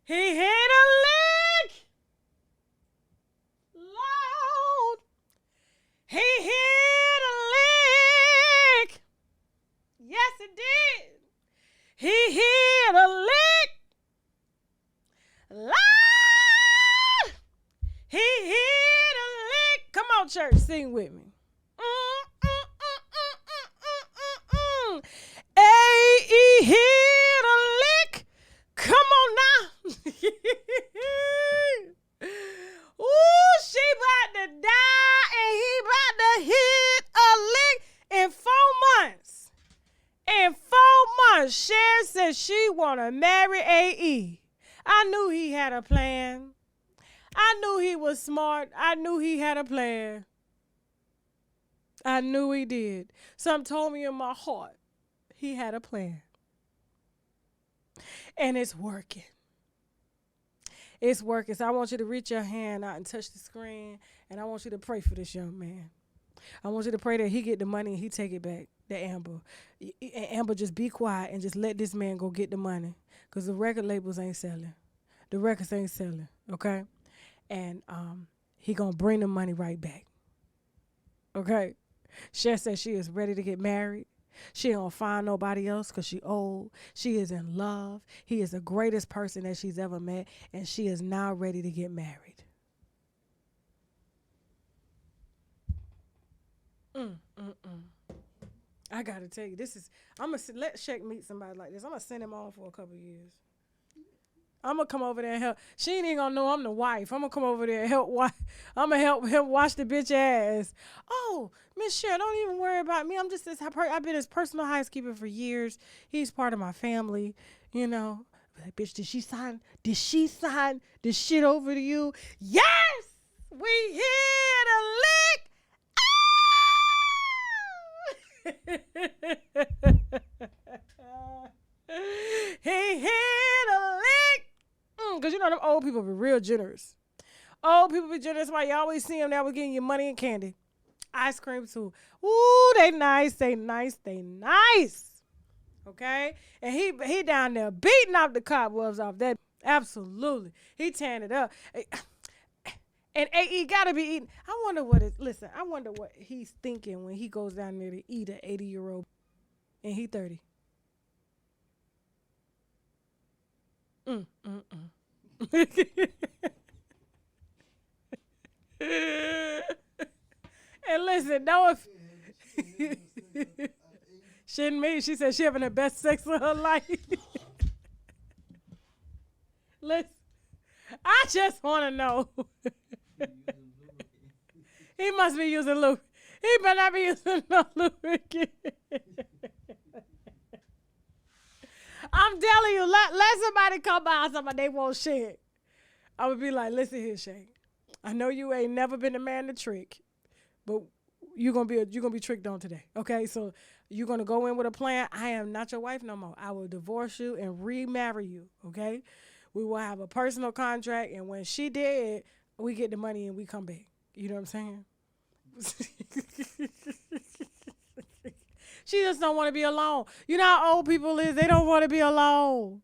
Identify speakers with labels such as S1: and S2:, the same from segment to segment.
S1: He hit a lick. Loud. He hit a lick. Yes, it did. He hit a lick. Loud. He hit a lick. Come on, church, sing with me. A.E. hit a lick. Come on now. Ooh, she about to die and he about to hit a lick in 4 months. In 4 months, Cher said she want to marry A.E. I knew he had a plan. I knew he was smart. I knew he had a plan. I knew he did. Something told me in my heart he had a plan. And it's working. It's working. So I want you to reach your hand out and touch the screen. And I want you to pray for this young man. I want you to pray that he get the money and he take it back to Amber. Amber, just be quiet and just let this man go get the money. Because the record labels ain't selling. The records ain't selling. Okay? And he going to bring the money right back. Okay? Cher said she is ready to get married. She don't find nobody else because she old. She is in love. He is the greatest person that she's ever met. And she is now ready to get married. I got to tell you, I'm going to let Shaq meet somebody like this. I'm going to send him on for a couple of years. I'm going to come over there and help. She ain't even going to know I'm the wife. I'm going to come over there and help. I'm going to help him wash the bitch ass. Oh, Miss Cher, don't even worry about me. I've been his personal housekeeper for years. He's part of my family, you know. Like, bitch, did she sign this shit over to you? Yes! We hit a lick! He hit a lick. Because you know them old people be real generous. Old people be generous. That's why you always see them. They was getting you money and candy. Ice cream too. Ooh, they nice. Okay? And he down there beating off the cobwebs off that. Absolutely. He tearing it up. And A.E. gotta be eating. I wonder what he's thinking when he goes down there to eat an 80-year-old and he 30. And listen, no, if shouldn't me. She said she having the best sex of her life. Listen, I just want to know. He must be using lubricant. He better not be using no lubricant. I'm telling you, let somebody come by and somebody they won't shit. I would be like, listen here, Shay. I know you ain't never been a man to trick, but you're gonna be tricked on today. Okay? So you're gonna go in with a plan. I am not your wife no more. I will divorce you and remarry you. Okay? We will have a personal contract, and when she did, we get the money and we come back. You know what I'm saying? She just don't want to be alone. You know how old people is? They don't want to be alone.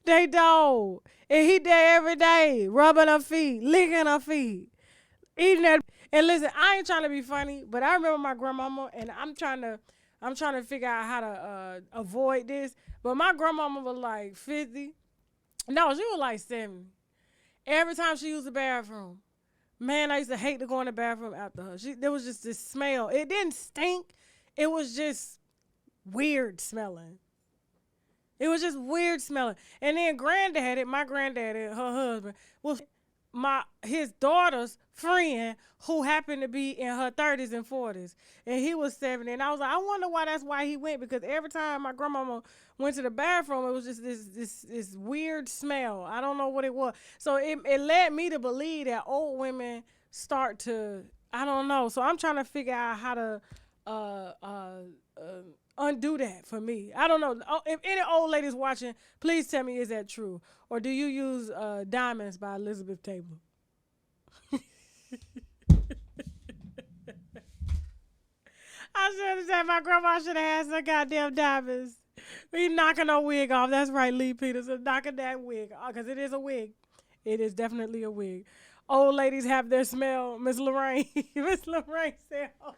S1: They don't. And he there every day, rubbing her feet, licking her feet, eating that. And listen, I ain't trying to be funny, but I remember my grandmama, and I'm trying to figure out how to avoid this. But my grandmama was like 50. No, she was like 70. Every time she used the bathroom, man, I used to hate to go in the bathroom after her. There was just this smell. It didn't stink. It was just weird smelling. It was just weird smelling. And then my granddaddy, her husband, was his daughter's friend who happened to be in her 30s and 40s. And he was 70. And I was like, I wonder why he went. Because every time my grandmama went to the bathroom, it was just this weird smell. I don't know what it was. So it led me to believe that old women start to, I don't know. So I'm trying to figure out how to undo that for me. I don't know. If any old ladies watching, please tell me, is that true? Or do you use Diamonds by Elizabeth Taylor? I should have said my grandma should have had some goddamn diamonds. He knocking her wig off. That's right, Lee Peterson, knocking that wig off, because it is a wig. It is definitely a wig. Old ladies have their smell. Miss Lorraine. Miss Lorraine said, oh,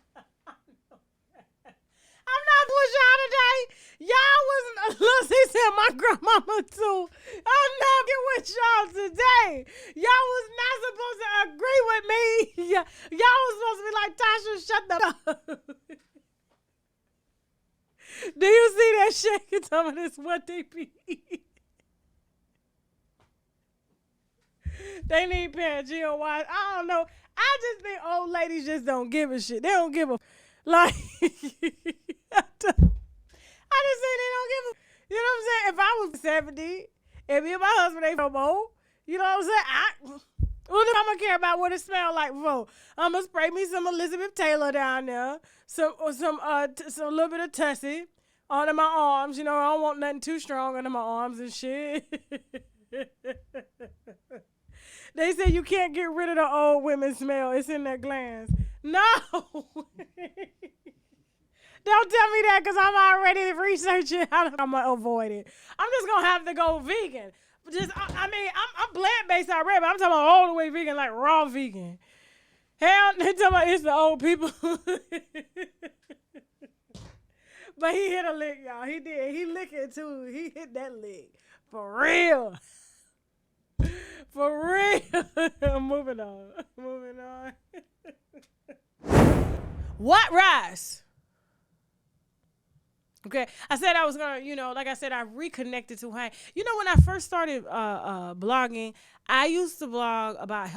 S1: I'm not with y'all today. Y'all was, Lucy said, my grandmama too. I'm not with y'all today. Y'all was not supposed to agree with me. Y'all was supposed to be like, Tasha, shut the up. Do you see that shaking? Some of this what they be. They need Pangea watch. I don't know. I just think old ladies just don't give a shit. They don't give a like. I just say they don't give a. You know what I'm saying? If I was 70, and me and my husband ain't no more, you know what I'm saying? What am I gonna care about what it smell like before? I'm gonna spray me some Elizabeth Taylor down there, some little bit of Tussie under my arms. You know, I don't want nothing too strong under my arms and shit. They say you can't get rid of the old women smell. It's in their glands. No. Don't tell me that, because I'm already researching how I'm going to avoid it. I'm just going to have to go vegan. I'm plant-based already, but I'm talking about all the way vegan, like raw vegan. Hell, they talking about it's the old people. But he hit a lick, y'all. He did. He licked it, too. He hit that lick. For real. For real. Moving on. Moving on. What rice? Okay, I said I was gonna, like I said, I reconnected to high. When I first started blogging, I used to blog about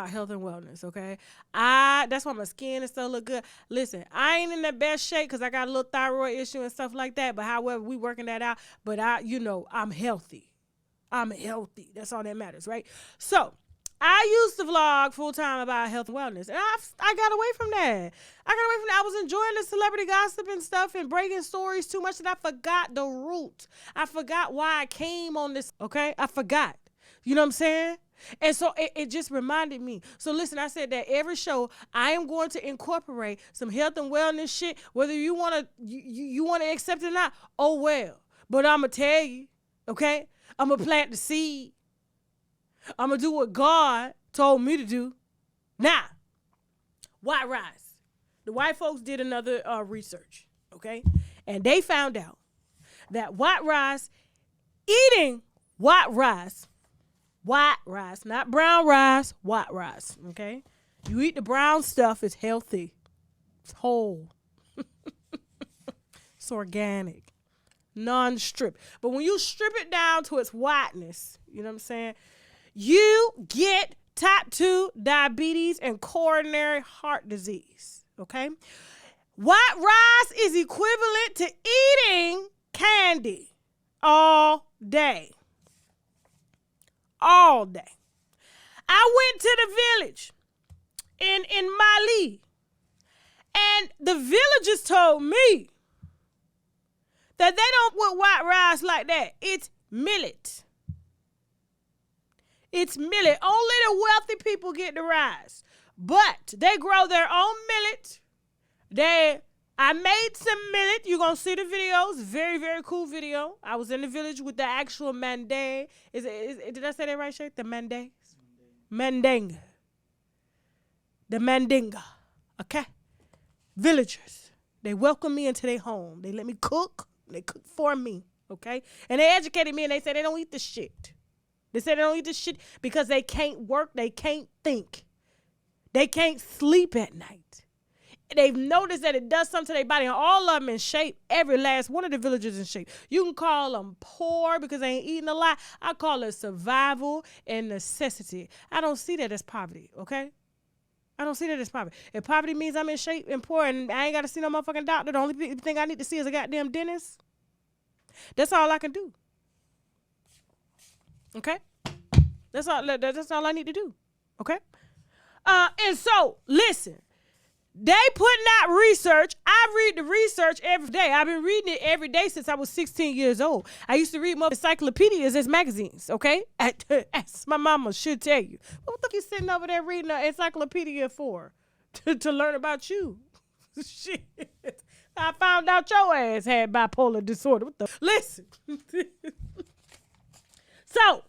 S1: health and wellness. Okay, that's why my skin and stuff look good. Listen, I ain't in the best shape because I got a little thyroid issue and stuff like that. But however, we working that out. But I'm healthy. I'm healthy. That's all that matters, right? So I used to vlog full time about health and wellness, and I got away from that. I was enjoying the celebrity gossip and stuff and breaking stories too much that I forgot the root. I forgot why I came on this, okay? I forgot. You know what I'm saying? And so it just reminded me. So listen, I said that every show I am going to incorporate some health and wellness shit, whether you want to accept it or not. Oh, well. But I'm going to tell you, okay? I'm going to plant the seed. I'm going to do what God told me to do. Now, white rice. The white folks did another research, okay? And they found out that eating white rice, not brown rice, white rice, okay? You eat the brown stuff, it's healthy. It's whole. It's organic. Non-strip. But when you strip it down to its whiteness, you know what I'm saying? You get type 2 diabetes and coronary heart disease, okay? White rice is equivalent to eating candy all day. All day. I went to the village in Mali, and the villagers told me that they don't put white rice like that. It's millet. It's millet. Only the wealthy people get the rice. But they grow their own millet. I made some millet. You're going to see the videos. Very, very cool video. I was in the village with the actual mandé. Did I say that right, Shay? The mandé? Mandinga. The mandinga. Okay? Villagers. They welcomed me into their home. They let me cook. They cooked for me. Okay? And they educated me, and they said they don't eat the shit. They say they don't eat this shit because they can't work, they can't think. They can't sleep at night. They've noticed that it does something to their body, and all of them in shape. Every last one of the villagers in shape. You can call them poor because they ain't eating a lot. I call it survival and necessity. I don't see that as poverty, okay? I don't see that as poverty. If poverty means I'm in shape and poor and I ain't got to see no motherfucking doctor, the only thing I need to see is a goddamn dentist. That's all I can do. Okay? That's all I need to do. Okay? And so, listen. They putting out research. I read the research every day. I've been reading it every day since I was 16 years old. I used to read more encyclopedias as magazines, okay? As my mama should tell you. What the fuck you sitting over there reading an encyclopedia for? To learn about you. Shit. I found out your ass had bipolar disorder. What the? Listen. So,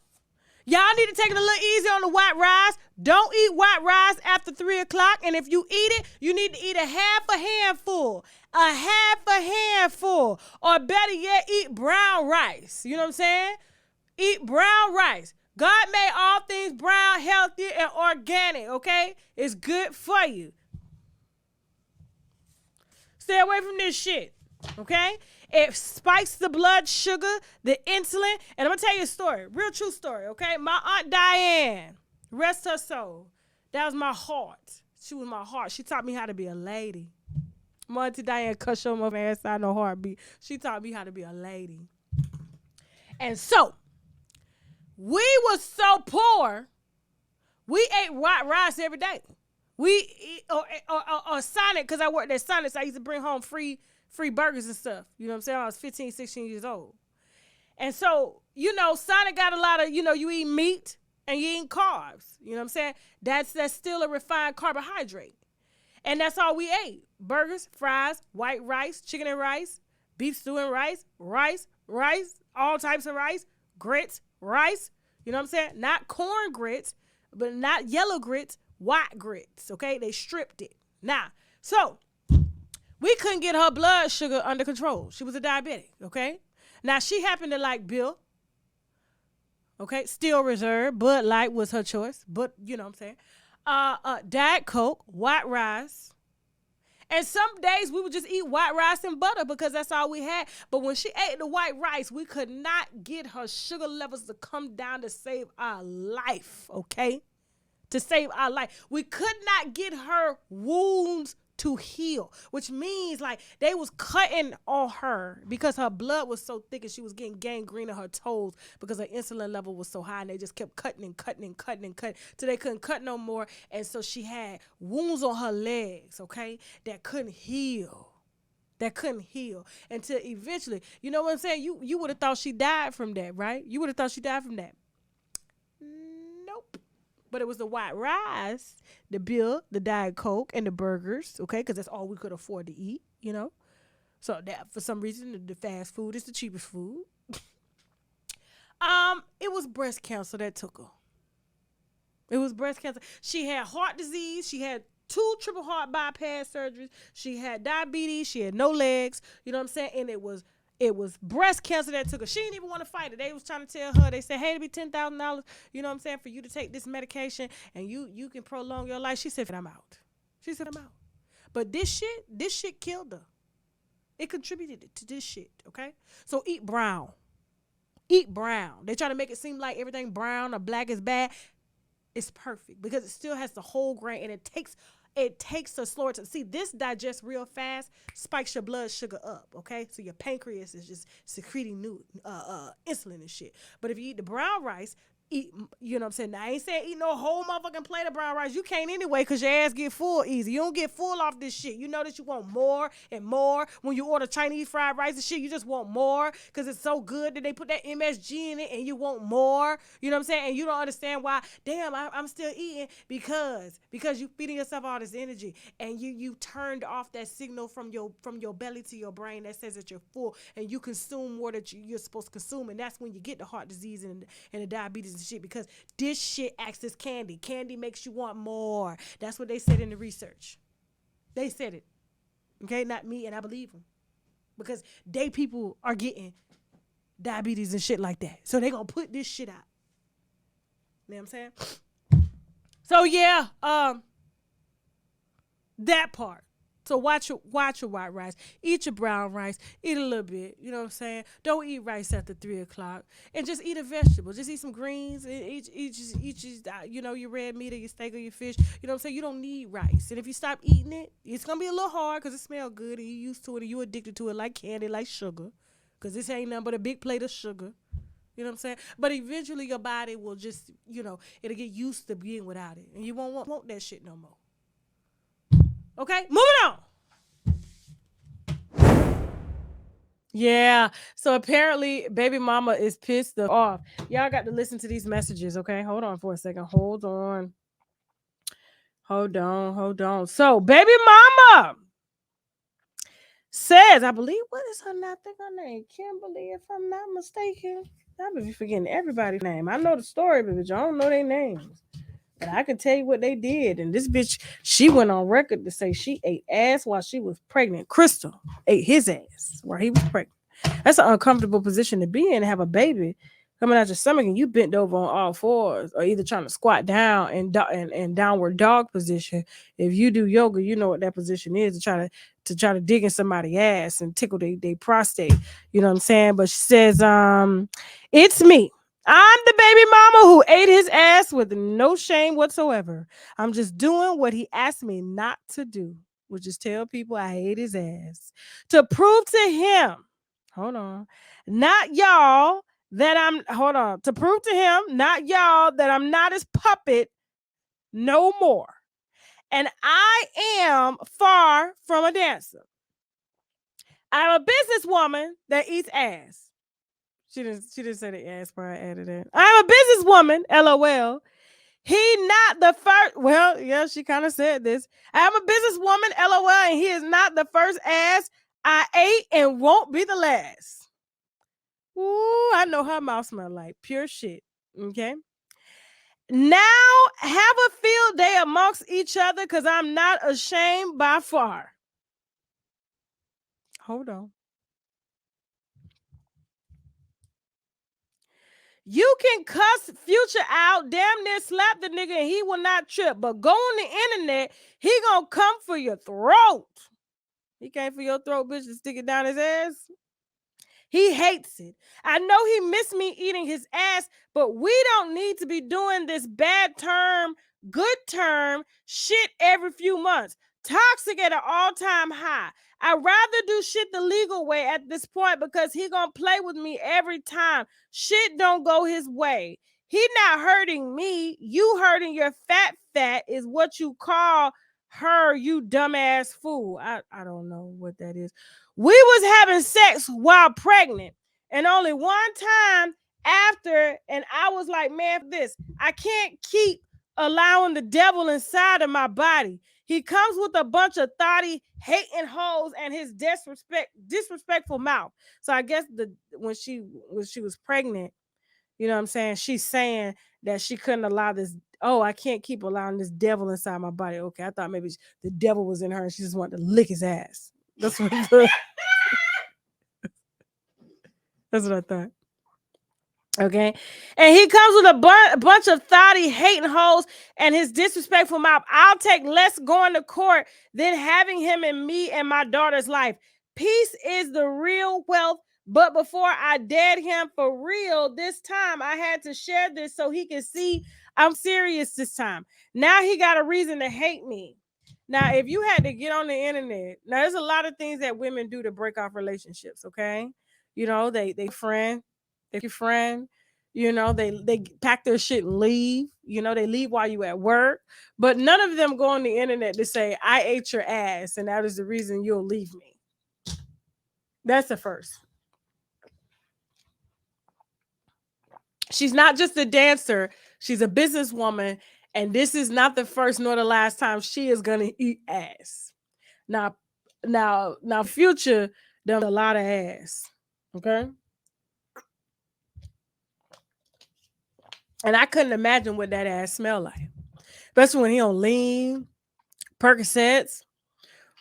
S1: y'all need to take it a little easy on the white rice. Don't eat white rice after 3 o'clock. And if you eat it, you need to eat a half a handful. A half a handful. Or better yet, eat brown rice. You know what I'm saying? Eat brown rice. God made all things brown, healthy, and organic, okay? It's good for you. Stay away from this shit, okay? It spikes the blood sugar, the insulin. And I'm going to tell you a story, real true story, okay? My Aunt Diane, rest her soul. That was my heart. She was my heart. She taught me how to be a lady. My Auntie Diane cut your mother ass out no heartbeat. She taught me how to be a lady. And so, we was so poor, we ate white rice every day. We eat, or Sonic, because I worked at Sonic, so I used to bring home free burgers and stuff. You know what I'm saying? I was 15, 16 years old. And so, Sonic got a lot of, you eat meat and you eat carbs. You know what I'm saying? That's still a refined carbohydrate. And that's all we ate. Burgers, fries, white rice, chicken and rice, beef stew and rice, all types of rice, grits, rice. You know what I'm saying? Not corn grits, but not yellow grits, white grits, okay? They stripped it. Now, so we couldn't get her blood sugar under control. She was a diabetic, okay? Now, she happened to like Bill, okay? Still Reserve. Bud Light was her choice, but you know what I'm saying? Diet Coke, white rice. And some days we would just eat white rice and butter because that's all we had. But when she ate the white rice, we could not get her sugar levels to come down to save our life, okay? To save our life. We could not get her wounds to heal, which means like they was cutting on her because her blood was so thick and she was getting gangrene in her toes because her insulin level was so high, and they just kept cutting till they couldn't cut no more. And so she had wounds on her legs, okay, that couldn't heal. Until eventually, you know what I'm saying? You would have thought she died from that, right? You would have thought she died from that. Nope. But it was the white rice, the Bill, the Diet Coke, and the burgers, okay? Because that's all we could afford to eat, So that, for some reason, the fast food is the cheapest food. It was breast cancer that took her. It was breast cancer. She had heart disease. She had 2 triple heart bypass surgeries. She had diabetes. She had no legs. You know what I'm saying? And it was breast cancer that took her. She didn't even want to fight it. They was trying to tell her, they said, hey, it'll be $10,000, you know what I'm saying, for you to take this medication and you can prolong your life. She said, I'm out. But this shit killed her. It contributed to this shit, okay? So eat brown. They try to make it seem like everything brown or black is bad. It's perfect because it still has the whole grain, and it takes a slower to see. This digests real fast, spikes your blood sugar up, okay? So your pancreas is just secreting new insulin and shit. But if you eat the brown rice, you know what I'm saying? Now, I ain't saying eat no whole motherfucking plate of brown rice. You can't anyway because your ass get full easy. You don't get full off this shit. You know that you want more and more. When you order Chinese fried rice and shit, you just want more because it's so good that they put that MSG in it and you want more. You know what I'm saying? And you don't understand why. Damn, I'm still eating because you feeding yourself all this energy and you turned off that signal from your belly to your brain that says that you're full, and you consume more that you're supposed to consume, and that's when you get the heart disease and the diabetes and shit, because this shit acts as candy. Candy makes you want more. That's what they said in the research. They said it. Okay, not me, and I believe them. Because they people are getting diabetes and shit like that. So they gonna put this shit out. You know what I'm saying? So yeah, that part. So watch your white rice. Eat your brown rice. Eat a little bit. You know what I'm saying? Don't eat rice after 3 o'clock. And just eat a vegetable. Just eat some greens. Eat your red meat or your steak or your fish. You know what I'm saying? You don't need rice. And if you stop eating it, it's going to be a little hard because it smells good and you're used to it and you're addicted to it like candy, like sugar. Because this ain't nothing but a big plate of sugar. You know what I'm saying? But eventually your body will just, it'll get used to being without it. And you won't want that shit no more. Okay, moving on. Yeah, so apparently baby mama is pissed off. Y'all got to listen to these messages, okay? Hold on for a second. Hold on. So baby mama says, I believe, what is her name? I think her name Kimberly, if I'm not mistaken. I be forgetting everybody's name. I know the story, but I don't know their names. But I can tell you what they did. And this bitch, she went on record to say she ate ass while she was pregnant. Krystal ate his ass while he was pregnant. That's an uncomfortable position to be in, to have a baby coming out your stomach and you bent over on all fours, or either trying to squat down and downward dog position. If you do yoga, you know what that position is, to try to dig in somebody's ass and tickle their prostate. You know what I'm saying? But she says, it's me. I'm the baby mama who ate his ass with no shame whatsoever. I'm just doing what he asked me not to do, which is tell people I hate his ass. To prove to him, hold on, not y'all, that I'm, hold on, to prove to him, not y'all, that I'm not his puppet no more. And I am far from a dancer. I'm a businesswoman that eats ass. She didn't say the ass part. I added it. I'm a businesswoman, LOL. He not the first. Well, yeah, she kind of said this. I'm a businesswoman, LOL, and he is not the first ass I ate and won't be the last. Ooh, I know her mouth smell like pure shit. Okay. Now have a field day amongst each other because I'm not ashamed by far. Hold on. You can cuss Future out, damn near slap the nigga, and he will not trip. But go on the internet, he gonna come for your throat. He came for your throat, bitch, and stick it down his ass. He hates it. I know he missed me eating his ass, but we don't need to be doing this bad term, good term shit every few months. Toxic at an all-time high. I'd rather do shit the legal way at this point because he gonna play with me every time. Shit don't go his way. He not hurting me. You hurting your fat is what you call her, you dumbass fool. I don't know what that is. We was having sex while pregnant, and only one time after, and I was like, man, this, I can't keep allowing the devil inside of my body. He comes with a bunch of thotty hating hoes and his disrespectful mouth. So I guess when she was pregnant, you know what I'm saying? She's saying that she couldn't allow this. Oh, I can't keep allowing this devil inside my body. Okay, I thought maybe the devil was in her and she just wanted to lick his ass. That's what that's what I thought. Okay. And he comes with a bunch of thotty hating hoes and his disrespectful mouth. I'll take less going to court than having him and me and my daughter's life. Peace is the real wealth. But before I dead him for real, this time I had to share this so he can see I'm serious this time. Now he got a reason to hate me. Now, if you had to get on the internet, now there's a lot of things that women do to break off relationships, okay? You know, they friend, you know, they pack their shit and leave. You know, they leave while you at work. But none of them go on the internet to say, I ate your ass, and that is the reason you'll leave me. That's the first. She's not just a dancer, she's a businesswoman, and this is not the first nor the last time she is gonna eat ass. Now, Future done a lot of ass. Okay. And I couldn't imagine what that ass smelled like. Especially when he on lean, Percocets,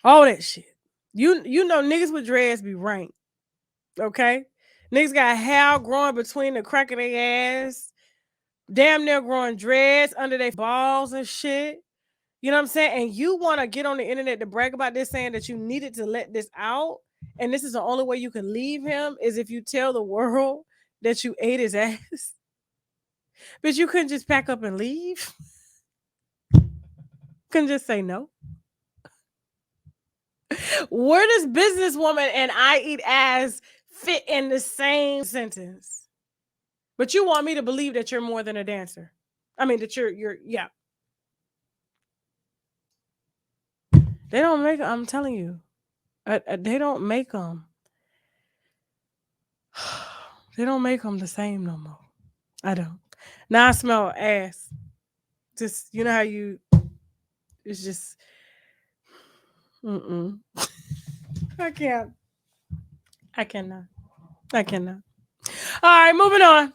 S1: all that shit. You know niggas with dreads be rank. Okay? Niggas got hair growing between the crack of their ass, damn near growing dreads under their balls and shit. You know what I'm saying? And you want to get on the internet to brag about this, saying that you needed to let this out, and this is the only way you can leave him is if you tell the world that you ate his ass. But you couldn't just pack up and leave. Couldn't just say no. Where does businesswoman and I eat ass fit in the same sentence? But you want me to believe that you're more than a dancer. I mean, that you're yeah. They don't make. I'm telling you, they don't make them. They don't make them the same no more. I don't. Now I smell ass. Just you know how you. It's just. Mm-mm. I can't. I cannot. I cannot. All right, moving on.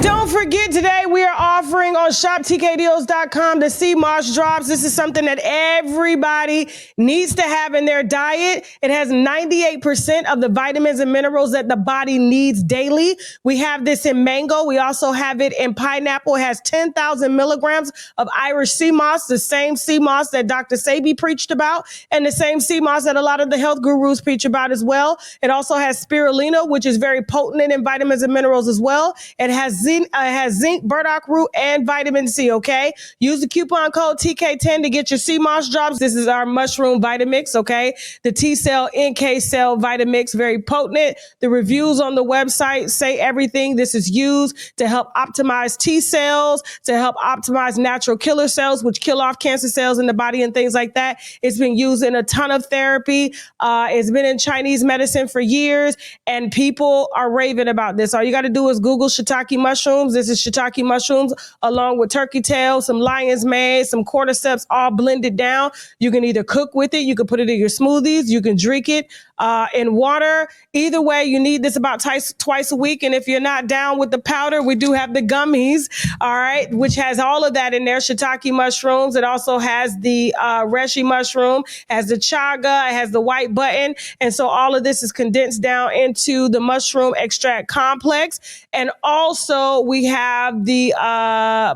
S1: Don't forget, today we are offering on shoptkdeals.com the sea moss drops. This is something that everybody needs to have in their diet. It has 98% of the vitamins and minerals that the body needs daily. We have this in mango. We also have it in pineapple. It has 10,000 milligrams of Irish sea moss, the same sea moss that Dr. Sebi preached about, and the same sea moss that a lot of the health gurus preach about as well. It also has spirulina, which is very potent in vitamins and minerals as well. It has zinc, burdock root, and vitamin C, okay? Use the coupon code TK10 to get your sea moss drops. This is our mushroom Vitamix, okay? The T-cell, NK cell Vitamix, very potent. The reviews on the website say everything. This is used to help optimize T cells, to help optimize natural killer cells, which kill off cancer cells in the body and things like that. It's been used in a ton of therapy. It's been in Chinese medicine for years, and people are raving about this. All you got to do is Google shiitake mushrooms. This is shiitake mushrooms along with turkey tail, some lion's mane, some cordyceps, all blended down. You can either cook with it, you can put it in your smoothies, you can drink it in water. Either way, you need this about twice a week. And if you're not down with the powder, we do have the gummies, all right, which has all of that in there. Shiitake mushrooms. It also has the reishi mushroom, has the chaga, it has the white button. And so all of this is condensed down into the mushroom extract complex. And also we have the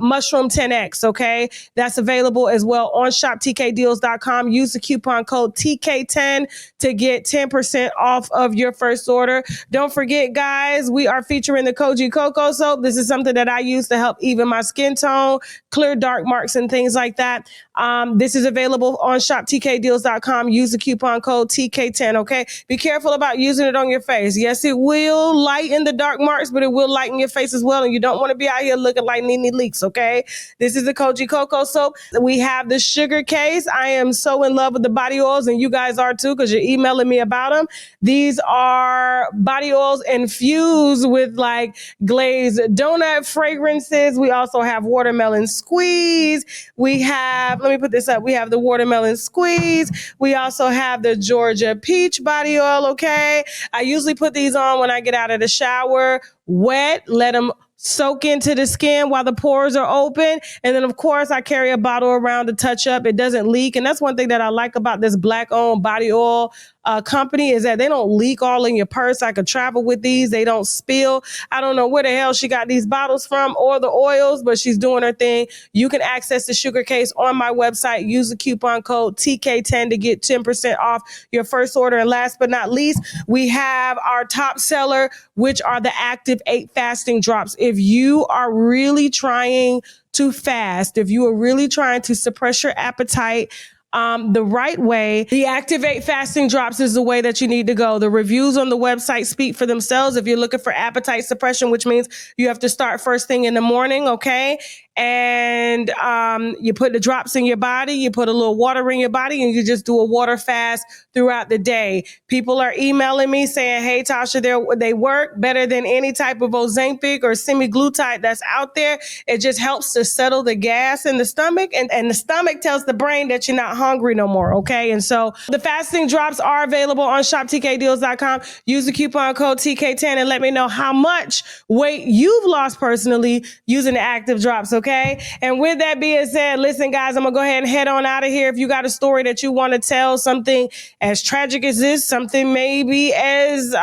S1: mushroom 10X, okay? That's available as well on shoptkdeals.com. Use the coupon code TK10 to get 10% off of your first order. Don't forget, guys, we are featuring the Koji Cocoa Soap. This is something that I use to help even my skin tone, clear dark marks and things like that. This is available on shoptkdeals.com. Use the coupon code TK10, okay? Be careful about using it on your face. Yes, it will lighten the dark marks, but it will lighten your face as well, and you don't want to be out here looking like Nene Leaks, okay? This is the Koji Cocoa Soap. We have the sugar case. I am so in love with the body oils, and you guys are too, because you're emailing me about them. These are body oils infused with like glazed donut fragrances. We also have watermelon squeeze. We have, let me put this up. We have the watermelon squeeze. We also have the Georgia peach body oil, okay? I usually put these on when I get out of the shower, wet, let them soak into the skin while the pores are open. And then, of course, I carry a bottle around to touch up. It doesn't leak. And that's one thing that I like about this Black-owned body oil company is that they don't leak all in your purse. I could travel with these. They don't spill. I don't know where the hell she got these bottles from or the oils, but she's doing her thing. You can access the sugar case on my website. Use the coupon code TK10 to get 10% off your first order. And last but not least, we have our top seller, which are the Active 8 fasting drops. If you are really trying to fast, if you are really trying to suppress your appetite, the right way, the Active 8 fasting drops is the way that you need to go. The reviews on the website speak for themselves. If you're looking for appetite suppression, which means you have to start first thing in the morning, okay? And you put the drops in your body, you put a little water in your body, and you just do a water fast throughout the day. People are emailing me saying, hey, Tasha, they work better than any type of Ozempic or semaglutide that's out there. It just helps to settle the gas in the stomach, and the stomach tells the brain that you're not hungry no more, okay? And so the fasting drops are available on shoptkdeals.com. Use the coupon code TK10 and let me know how much weight you've lost personally using the active drops, okay? And with that being said, listen, guys, I'm gonna go ahead and head on out of here. If you got a story that you want to tell, something as tragic as this, something maybe as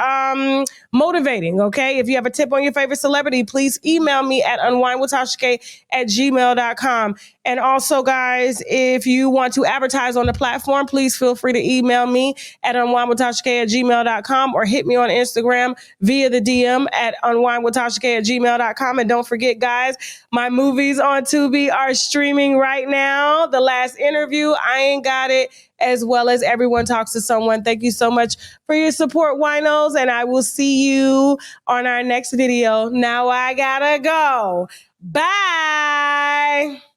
S1: motivating, okay? If you have a tip on your favorite celebrity, please email me at unwindwithtasha@gmail.com. And also, guys, if you want to advertise on the platform, please feel free to email me at unwindwithtasha@gmail.com or hit me on Instagram via the DM at unwindwithtasha@gmail.com. And don't forget, guys, my movies on Tubi are streaming right now. The Last Interview, I Ain't Got It, as well as Everyone Talks to Someone. Thank you so much for your support, winos, and I will see you on our next video. Now I gotta go. Bye.